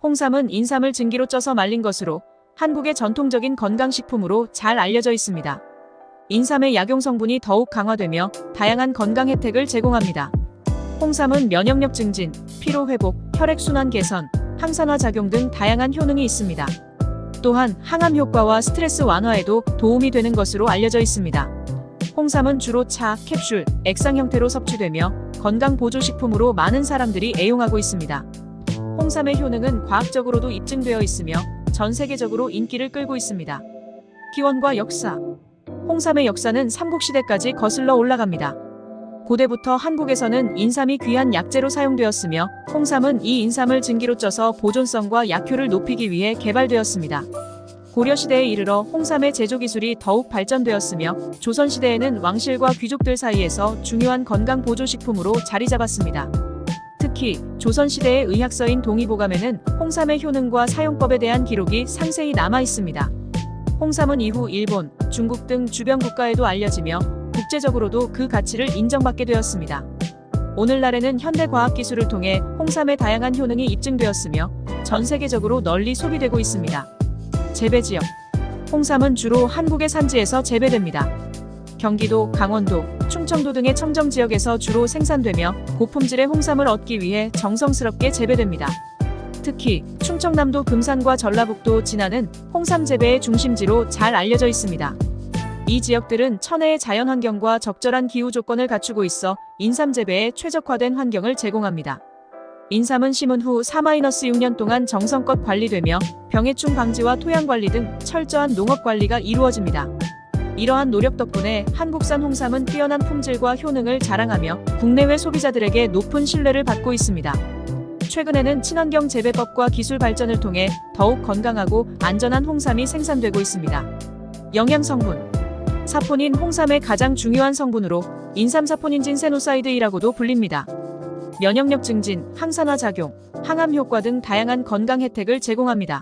홍삼은 인삼을 증기로 쪄서 말린 것으로 한국의 전통적인 건강식품으로 잘 알려져 있습니다. 인삼의 약용 성분이 더욱 강화되며 다양한 건강 혜택을 제공합니다. 홍삼은 면역력 증진, 피로 회복, 혈액순환 개선, 항산화 작용 등 다양한 효능이 있습니다. 또한 항암 효과와 스트레스 완화에도 도움이 되는 것으로 알려져 있습니다. 홍삼은 주로 차, 캡슐, 액상 형태로 섭취되며 건강 보조식품으로 많은 사람들이 애용하고 있습니다. 홍삼의 효능은 과학적으로도 입증되어 있으며 전 세계적으로 인기를 끌고 있습니다. 기원과 역사. 홍삼의 역사는 삼국시대까지 거슬러 올라갑니다. 고대부터 한국에서는 인삼이 귀한 약재로 사용되었으며 홍삼은 이 인삼을 증기로 쪄서 보존성과 약효를 높이기 위해 개발되었습니다. 고려시대에 이르러 홍삼의 제조 기술이 더욱 발전되었으며 조선시대에는 왕실과 귀족들 사이에서 중요한 건강 보조식품으로 자리 잡았습니다. 특히 조선시대의 의학서인 동의보감에는 홍삼의 효능과 사용법에 대한 기록이 상세히 남아 있습니다. 홍삼은 이후 일본, 중국 등 주변 국가에도 알려지며 국제적으로도 그 가치를 인정받게 되었습니다. 오늘날에는 현대과학기술을 통해 홍삼의 다양한 효능이 입증되었으며 전 세계적으로 널리 소비되고 있습니다. 재배지역. 홍삼은 주로 한국의 산지에서 재배됩니다. 경기도, 강원도, 충청도 등의 청정지역에서 주로 생산되며 고품질의 홍삼을 얻기 위해 정성스럽게 재배됩니다. 특히 충청남도 금산과 전라북도 진안은 홍삼 재배의 중심지로 잘 알려져 있습니다. 이 지역들은 천혜의 자연환경과 적절한 기후 조건을 갖추고 있어 인삼 재배에 최적화된 환경을 제공합니다. 인삼은 심은 후 4-6년 동안 정성껏 관리되며 병해충 방지와 토양 관리 등 철저한 농업 관리가 이루어집니다. 이러한 노력 덕분에 한국산 홍삼은 뛰어난 품질과 효능을 자랑하며 국내외 소비자들에게 높은 신뢰를 받고 있습니다. 최근에는 친환경 재배법과 기술 발전을 통해 더욱 건강하고 안전한 홍삼이 생산되고 있습니다. 영양 성분. 사포닌 홍삼의 가장 중요한 성분으로 인삼사포닌 진세노사이드이라고도 불립니다. 면역력 증진, 항산화 작용, 항암 효과 등 다양한 건강 혜택을 제공합니다.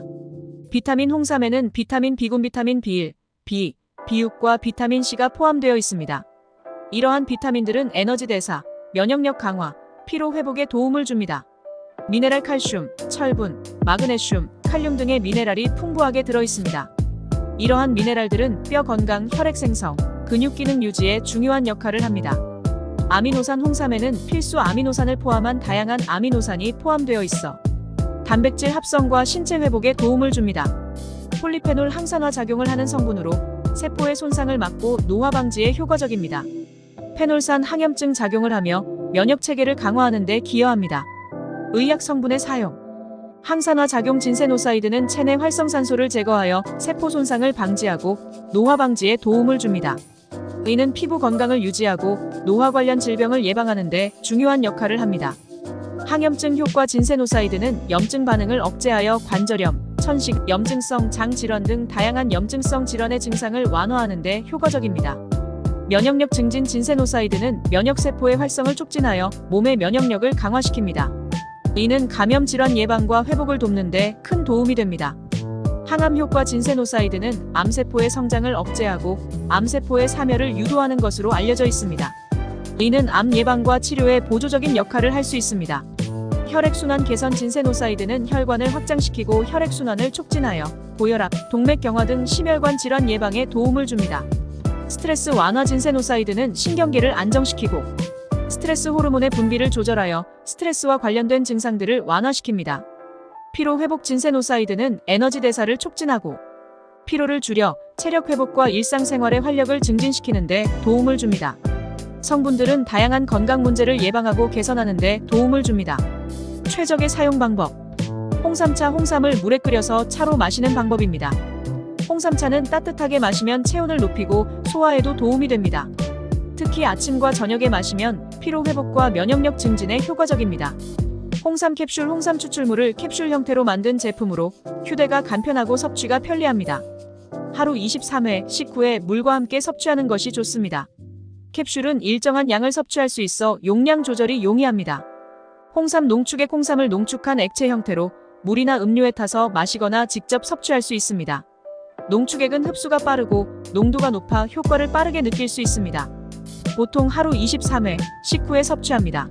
비타민 홍삼에는 비타민 B군, 비타민 B1, B, B6과 비타민 C가 포함되어 있습니다. 이러한 비타민들은 에너지 대사, 면역력 강화, 피로 회복에 도움을 줍니다. 미네랄 칼슘, 철분, 마그네슘, 칼륨 등의 미네랄이 풍부하게 들어있습니다. 이러한 미네랄들은 뼈 건강, 혈액 생성, 근육 기능 유지에 중요한 역할을 합니다. 아미노산. 홍삼에는 필수 아미노산을 포함한 다양한 아미노산이 포함되어 있어 단백질 합성과 신체 회복에 도움을 줍니다. 폴리페놀 항산화 작용을 하는 성분으로 세포의 손상을 막고 노화 방지에 효과적입니다. 페놀산 항염증 작용을 하며 면역 체계를 강화하는 데 기여합니다. 의약 성분의 사용. 항산화 작용 진세노사이드는 체내 활성산소를 제거하여 세포 손상을 방지하고 노화 방지에 도움을 줍니다. 이는 피부 건강을 유지하고 노화 관련 질병을 예방하는 데 중요한 역할을 합니다. 항염증 효과. 진세노사이드는 염증 반응을 억제하여 관절염, 천식, 염증성 장질환 등 다양한 염증성 질환의 증상을 완화하는 데 효과적입니다. 면역력 증진. 진세노사이드는 면역세포의 활성을 촉진하여 몸의 면역력을 강화시킵니다. 이는 감염 질환 예방과 회복을 돕는 데 큰 도움이 됩니다. 항암 효과. 진세노사이드는 암세포의 성장을 억제하고 암세포의 사멸을 유도하는 것으로 알려져 있습니다. 이는 암 예방과 치료에 보조적인 역할을 할 수 있습니다. 혈액순환 개선. 진세노사이드는 혈관을 확장시키고 혈액순환을 촉진하여 고혈압, 동맥경화 등 심혈관 질환 예방에 도움을 줍니다. 스트레스 완화. 진세노사이드는 신경계를 안정시키고 스트레스 호르몬의 분비를 조절하여 스트레스와 관련된 증상들을 완화시킵니다. 피로 회복. 진세노사이드는 에너지 대사를 촉진하고 피로를 줄여 체력 회복과 일상생활의 활력을 증진시키는 데 도움을 줍니다. 성분들은 다양한 건강 문제를 예방하고 개선하는 데 도움을 줍니다. 최적의 사용 방법. 홍삼차. 홍삼을 물에 끓여서 차로 마시는 방법입니다. 홍삼차는 따뜻하게 마시면 체온을 높이고 소화에도 도움이 됩니다. 특히 아침과 저녁에 마시면 피로 회복과 면역력 증진에 효과적입니다. 홍삼 캡슐. 홍삼 추출물을 캡슐 형태로 만든 제품으로 휴대가 간편하고 섭취가 편리합니다. 하루 23회, 식후에 물과 함께 섭취하는 것이 좋습니다. 캡슐은 일정한 양을 섭취할 수 있어 용량 조절이 용이합니다. 홍삼 농축액. 홍삼을 농축한 액체 형태로 물이나 음료에 타서 마시거나 직접 섭취할 수 있습니다. 농축액은 흡수가 빠르고 농도가 높아 효과를 빠르게 느낄 수 있습니다. 보통 하루 23회, 식후에 섭취합니다.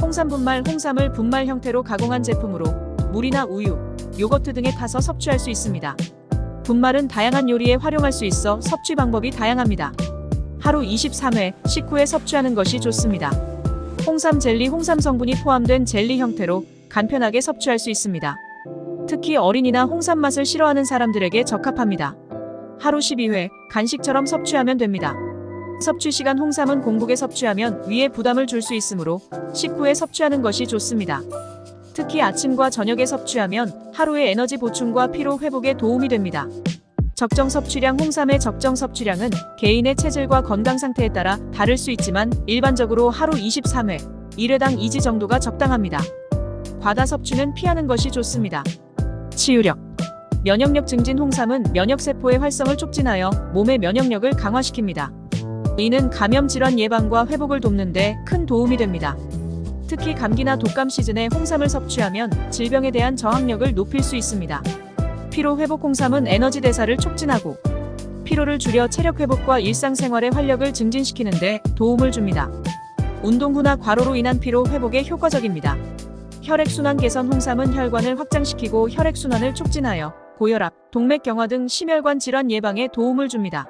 홍삼 분말. 홍삼을 분말 형태로 가공한 제품으로 물이나 우유, 요거트 등에 타서 섭취할 수 있습니다. 분말은 다양한 요리에 활용할 수 있어 섭취 방법이 다양합니다. 하루 23회, 식후에 섭취하는 것이 좋습니다. 홍삼 젤리 홍삼 성분이 포함된 젤리 형태로 간편하게 섭취할 수 있습니다. 특히 어린이나 홍삼 맛을 싫어하는 사람들에게 적합합니다. 하루 12회, 간식처럼 섭취하면 됩니다. 섭취 시간 홍삼은 공복에 섭취하면 위에 부담을 줄 수 있으므로 식후에 섭취하는 것이 좋습니다. 특히 아침과 저녁에 섭취하면 하루의 에너지 보충과 피로 회복에 도움이 됩니다. 적정 섭취량 홍삼의 적정 섭취량은 개인의 체질과 건강 상태에 따라 다를 수 있지만 일반적으로 하루 23회, 1회당 2지 정도가 적당합니다. 과다 섭취는 피하는 것이 좋습니다. 치유력. 면역력 증진 홍삼은 면역세포의 활성을 촉진하여 몸의 면역력을 강화시킵니다. 이는 감염 질환 예방과 회복을 돕는 데 큰 도움이 됩니다. 특히 감기나 독감 시즌에 홍삼을 섭취하면 질병에 대한 저항력을 높일 수 있습니다. 피로 회복 홍삼은 에너지 대사를 촉진하고 피로를 줄여 체력 회복과 일상생활의 활력을 증진시키는 데 도움을 줍니다. 운동 후나 과로로 인한 피로 회복에 효과적입니다. 혈액순환 개선 홍삼은 혈관을 확장시키고 혈액순환을 촉진하여 고혈압, 동맥경화 등 심혈관 질환 예방에 도움을 줍니다.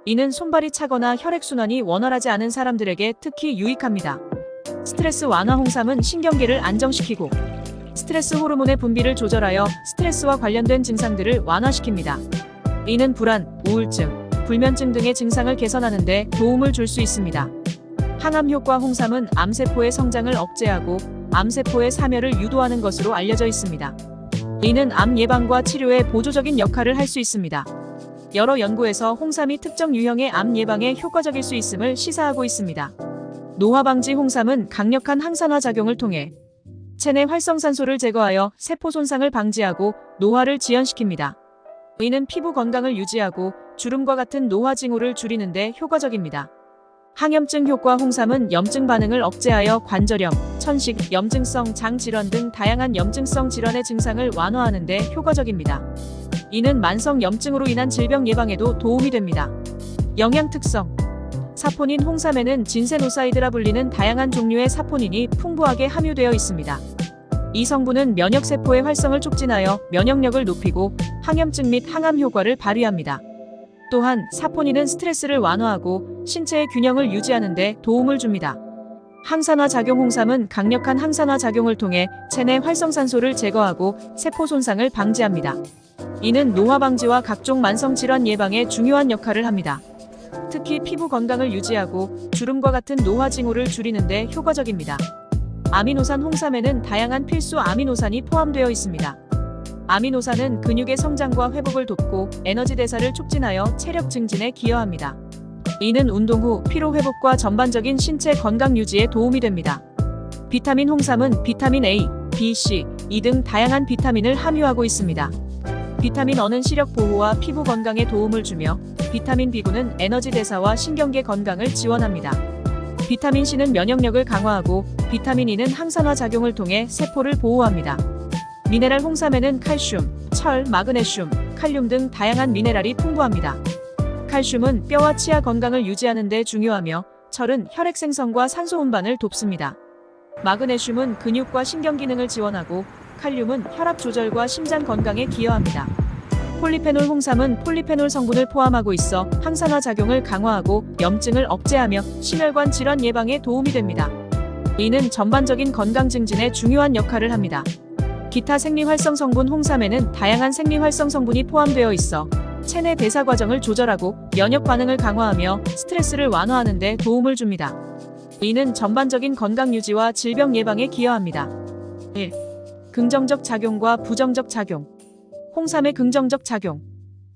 이는 손발이 차거나 혈액순환이 원활하지 않은 사람들에게 특히 유익합니다. 스트레스 완화 홍삼은 신경계를 안정시키고 스트레스 호르몬의 분비를 조절하여 스트레스와 관련된 증상들을 완화시킵니다. 이는 불안, 우울증, 불면증 등의 증상을 개선하는 데 도움을 줄 수 있습니다. 항암 효과 홍삼은 암세포의 성장을 억제하고 암세포의 사멸을 유도하는 것으로 알려져 있습니다. 이는 암 예방과 치료에 보조적인 역할을 할 수 있습니다. 여러 연구에서 홍삼이 특정 유형의 암 예방에 효과적일 수 있음을 시사하고 있습니다. 노화 방지 홍삼은 강력한 항산화 작용을 통해 체내 활성산소를 제거하여 세포 손상을 방지하고 노화를 지연시킵니다. 이는 피부 건강을 유지하고 주름과 같은 노화 징후를 줄이는 데 효과적입니다. 항염증 효과 홍삼은 염증 반응을 억제하여 관절염, 천식, 염증성 장질환 등 다양한 염증성 질환의 증상을 완화하는 데 효과적입니다. 이는 만성 염증으로 인한 질병 예방에도 도움이 됩니다. 영양 특성. 사포닌 홍삼에는 진세노사이드라 불리는 다양한 종류의 사포닌이 풍부하게 함유되어 있습니다. 이 성분은 면역세포의 활성을 촉진하여 면역력을 높이고 항염증 및 항암 효과를 발휘합니다. 또한 사포닌은 스트레스를 완화하고 신체의 균형을 유지하는 데 도움을 줍니다. 항산화 작용 홍삼은 강력한 항산화 작용을 통해 체내 활성산소를 제거하고 세포 손상을 방지합니다. 이는 노화 방지와 각종 만성 질환 예방에 중요한 역할을 합니다. 특히 피부 건강을 유지하고 주름과 같은 노화 징후를 줄이는 데 효과적입니다. 아미노산 홍삼에는 다양한 필수 아미노산이 포함되어 있습니다. 아미노산은 근육의 성장과 회복을 돕고 에너지 대사를 촉진하여 체력 증진에 기여합니다. 이는 운동 후 피로 회복과 전반적인 신체 건강 유지에 도움이 됩니다. 비타민 홍삼은 비타민 A, B, C, E 등 다양한 비타민을 함유하고 있습니다. 비타민 E는 시력 보호와 피부 건강에 도움을 주며 비타민 B군은 에너지 대사와 신경계 건강을 지원합니다. 비타민 C는 면역력을 강화하고 비타민 E는 항산화 작용을 통해 세포를 보호합니다. 미네랄 홍삼에는 칼슘, 철, 마그네슘, 칼륨 등 다양한 미네랄이 풍부합니다. 칼슘은 뼈와 치아 건강을 유지하는 데 중요하며 철은 혈액 생성과 산소 운반을 돕습니다. 마그네슘은 근육과 신경 기능을 지원하고 칼륨은 혈압 조절과 심장 건강에 기여합니다. 폴리페놀 홍삼은 폴리페놀 성분을 포함하고 있어 항산화 작용을 강화하고 염증을 억제하며 심혈관 질환 예방에 도움이 됩니다. 이는 전반적인 건강 증진에 중요한 역할을 합니다. 기타 생리활성 성분 홍삼에는 다양한 생리활성 성분이 포함되어 있어 체내 대사 과정을 조절하고 면역 반응을 강화하며 스트레스를 완화하는 데 도움을 줍니다. 이는 전반적인 건강 유지와 질병 예방에 기여합니다. 1. 긍정적 작용과 부정적 작용. 홍삼의 긍정적 작용.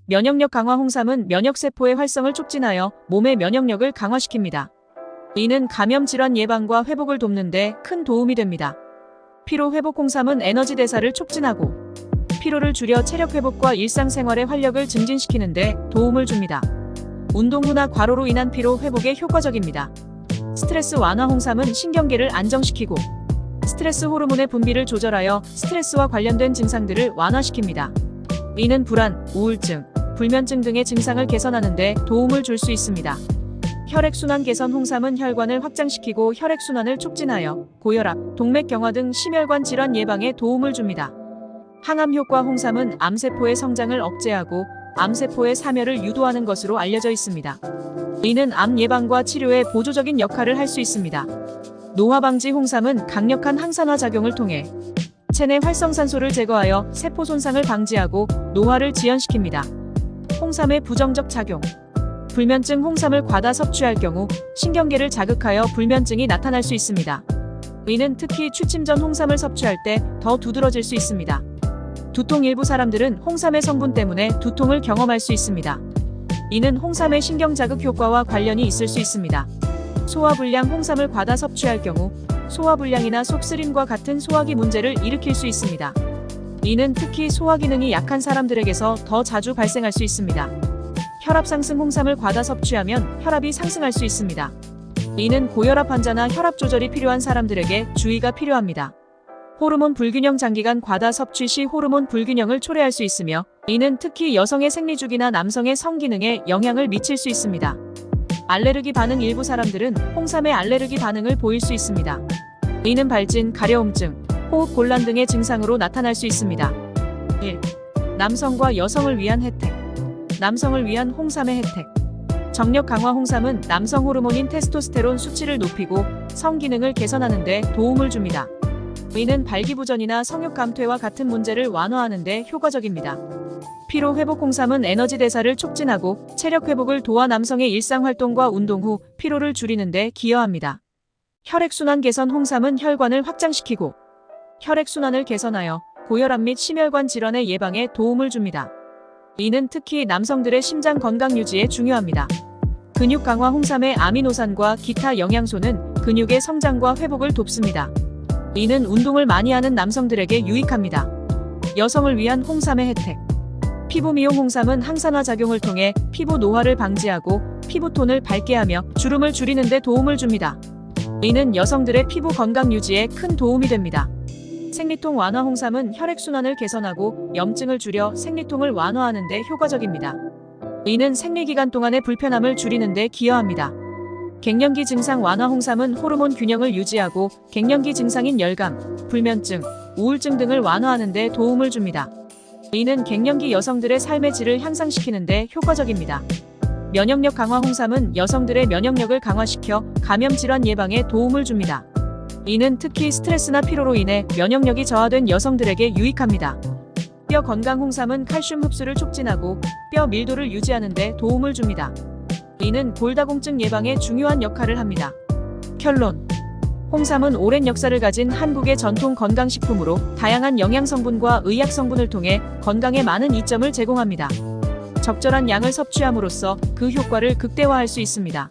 면역력 강화 홍삼은 면역세포의 활성을 촉진하여 몸의 면역력을 강화시킵니다. 이는 감염 질환 예방과 회복을 돕는 데 큰 도움이 됩니다. 피로 회복 홍삼은 에너지 대사를 촉진하고 피로를 줄여 체력 회복과 일상생활의 활력을 증진시키는 데 도움을 줍니다. 운동 후나 과로로 인한 피로 회복에 효과적입니다. 스트레스 완화 홍삼은 신경계를 안정시키고 스트레스 호르몬의 분비를 조절하여 스트레스와 관련된 증상들을 완화시킵니다. 이는 불안, 우울증, 불면증 등의 증상을 개선하는 데 도움을 줄 수 있습니다. 혈액순환 개선 홍삼은 혈관을 확장시키고 혈액순환을 촉진하여 고혈압, 동맥경화 등 심혈관 질환 예방에 도움을 줍니다. 항암 효과. 홍삼은 암세포의 성장을 억제하고 암세포의 사멸을 유도하는 것으로 알려져 있습니다. 이는 암 예방과 치료에 보조적인 역할을 할 수 있습니다. 노화 방지. 홍삼은 강력한 항산화 작용을 통해 체내 활성산소를 제거하여 세포 손상을 방지하고 노화를 지연시킵니다. 홍삼의 부정적 작용. 불면증. 홍삼을 과다 섭취할 경우 신경계를 자극하여 불면증이 나타날 수 있습니다. 이는 특히 취침 전 홍삼을 섭취할 때 더 두드러질 수 있습니다. 두통. 일부 사람들은 홍삼의 성분 때문에 두통을 경험할 수 있습니다. 이는 홍삼의 신경자극 효과와 관련이 있을 수 있습니다. 소화불량. 홍삼을 과다 섭취할 경우 소화불량이나 속쓰림과 같은 소화기 문제를 일으킬 수 있습니다. 이는 특히 소화기능이 약한 사람들에게서 더 자주 발생할 수 있습니다. 혈압 상승. 홍삼을 과다 섭취하면 혈압이 상승할 수 있습니다. 이는 고혈압 환자나 혈압 조절이 필요한 사람들에게 주의가 필요합니다. 호르몬 불균형. 장기간 과다 섭취 시 호르몬 불균형을 초래할 수 있으며 이는 특히 여성의 생리주기나 남성의 성기능에 영향을 미칠 수 있습니다. 알레르기 반응. 일부 사람들은 홍삼에 알레르기 반응을 보일 수 있습니다. 이는 발진, 가려움증, 호흡 곤란 등의 증상으로 나타날 수 있습니다. 1. 남성과 여성을 위한 혜택. 남성을 위한 홍삼의 혜택. 정력 강화. 홍삼은 남성 호르몬인 테스토스테론 수치를 높이고 성기능을 개선하는 데 도움을 줍니다. 이는 발기부전이나 성욕 감퇴와 같은 문제를 완화하는 데 효과적입니다. 피로 회복. 홍삼은 에너지 대사를 촉진하고 체력 회복을 도와 남성의 일상 활동과 운동 후 피로를 줄이는 데 기여합니다. 혈액순환 개선. 홍삼은 혈관을 확장시키고 혈액순환을 개선하여 고혈압 및 심혈관 질환의 예방에 도움을 줍니다. 이는 특히 남성들의 심장 건강 유지에 중요합니다. 근육 강화. 홍삼의 아미노산과 기타 영양소는 근육의 성장과 회복을 돕습니다. 이는 운동을 많이 하는 남성들에게 유익합니다. 여성을 위한 홍삼의 혜택. 피부 미용. 홍삼은 항산화 작용을 통해 피부 노화를 방지하고 피부톤을 밝게 하며 주름을 줄이는 데 도움을 줍니다. 이는 여성들의 피부 건강 유지에 큰 도움이 됩니다. 생리통 완화. 홍삼은 혈액순환을 개선하고 염증을 줄여 생리통을 완화하는 데 효과적입니다. 이는 생리기간 동안의 불편함을 줄이는 데 기여합니다. 갱년기 증상 완화. 홍삼은 호르몬 균형을 유지하고 갱년기 증상인 열감, 불면증, 우울증 등을 완화하는 데 도움을 줍니다. 이는 갱년기 여성들의 삶의 질을 향상시키는 데 효과적입니다. 면역력 강화. 홍삼은 여성들의 면역력을 강화시켜 감염 질환 예방에 도움을 줍니다. 이는 특히 스트레스나 피로로 인해 면역력이 저하된 여성들에게 유익합니다. 뼈 건강. 홍삼은 칼슘 흡수를 촉진하고 뼈 밀도를 유지하는 데 도움을 줍니다. 이는 골다공증 예방에 중요한 역할을 합니다. 결론. 홍삼은 오랜 역사를 가진 한국의 전통 건강식품으로 다양한 영양성분과 의약성분을 통해 건강에 많은 이점을 제공합니다. 적절한 양을 섭취함으로써 그 효과를 극대화할 수 있습니다.